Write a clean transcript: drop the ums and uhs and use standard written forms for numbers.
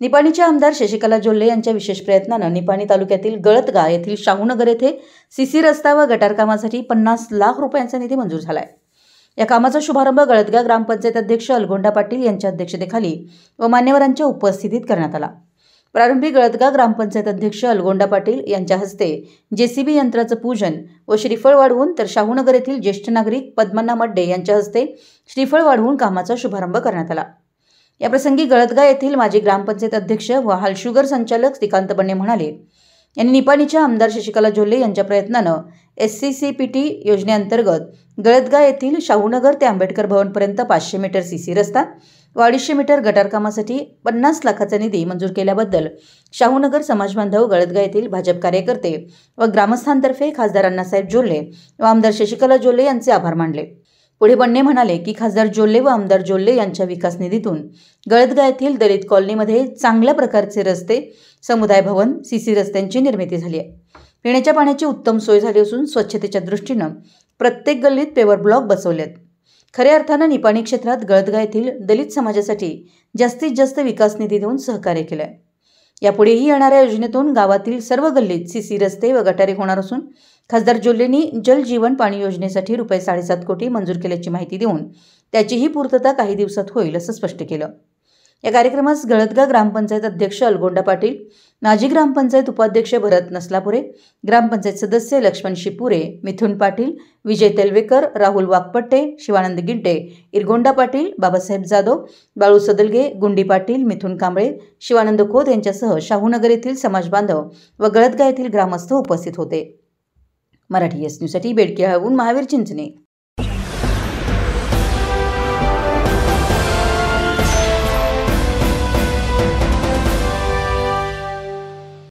निपाणीच्या आमदार शशिकला जोल्ले यांच्या विशेष प्रयत्नानं निपाणी तालुक्यातील गळतगा येथील शाहूनगर येथे सीसी रस्ता व गटार कामासाठी 50 लाख रुपयांचा निधी मंजूर झाला आहे। या कामाचा शुभारंभ गळतगा ग्रामपंचायत अध्यक्ष अलगोंडा पाटील यांच्या अध्यक्षतेखाली व मान्यवरांच्या उपस्थितीत करण्यात आला। प्रारंभी गळतगा ग्रामपंचायत अध्यक्ष अलगोंडा पाटील यांच्या हस्ते जेसीबी यंत्राचं पूजन व श्रीफळ वाढवून तर शाहूनगर येथील ज्येष्ठ नागरिक पद्मना मड्डे यांच्या हस्ते श्रीफळ वाढवून कामाचा शुभारंभ करण्यात आला। याप्रसंगी गळतगा येथील माजी ग्रामपंचायत अध्यक्ष व हालशुगर संचालक श्रीकांत बन्ने म्हणाले, यांनी निपाणीच्या आमदार शशिकला जोल्ले यांच्या प्रयत्नानं SCCPT योजनेअंतर्गत गळतगा येथील शाहूनगर ते आंबेडकर भवनपर्यंत 500 मीटर सीसी रस्ता व 250 मीटर गटार कामासाठी 50 लाखाचा निधी मंजूर केल्याबद्दल शाहूनगर समाजबांधव गळतगा येथील भाजप कार्यकर्ते व ग्रामस्थांतर्फे खासदार अण्णासाहेब जोल्ले व आमदार शशिकला जोल्ले यांचे आभार मानले। पुढे बन्ने म्हणाले की खासदार जोल्ले व आमदार जोल्ले यांच्या विकास निधीतून गळतगा येथील दलित कॉलनीमध्ये चांगल्या प्रकारचे रस्ते, समुदाय भवन, सीसी रस्त्यांची निर्मिती झाली आहे। पिण्याच्या पाण्याची उत्तम सोय झाली असून स्वच्छतेच्या दृष्टीनं प्रत्येक गल्लीत पेवर ब्लॉक बसवलेत। खऱ्या अर्थानं निपाणी क्षेत्रात गळतगा येथील दलित समाजासाठी जास्तीत जास्त विकास निधी देऊन सहकार्य केलं आहे। यापुढेही येणाऱ्या योजनेतून गावातील सर्व गल्लीत सीसी रस्ते व गटारे होणार असून खासदार जोल्लेंनी जल जीवन पाणी योजनेसाठी रुपये 7.5 कोटी मंजूर केल्याची माहिती देऊन त्याचीही पूर्तता काही दिवसात होईल असं स्पष्ट केलं। या कार्यक्रमास गळतगा ग्रामपंचायत अध्यक्ष अलगोंडा पाटील, माजी ग्रामपंचायत उपाध्यक्ष भरत नसलापुरे, ग्रामपंचायत सदस्य लक्ष्मण शिपुरे, मिथुन पाटील, विजय तेलवेकर, राहुल वाकपट्टे, शिवानंद गिड्डे, इरगोंडा पाटील, बाबासाहेब जाधव, बाळू सदलगे, गुंडी पाटील, मिथुन कांबळे, शिवानंद खोत यांच्यासह शाहूनगर येथील समाजबांधव व गळतगा येथील ग्रामस्थ उपस्थित होते। मराठी एस न्यूजसाठी बेडकियाहून महावीर चिंचणे।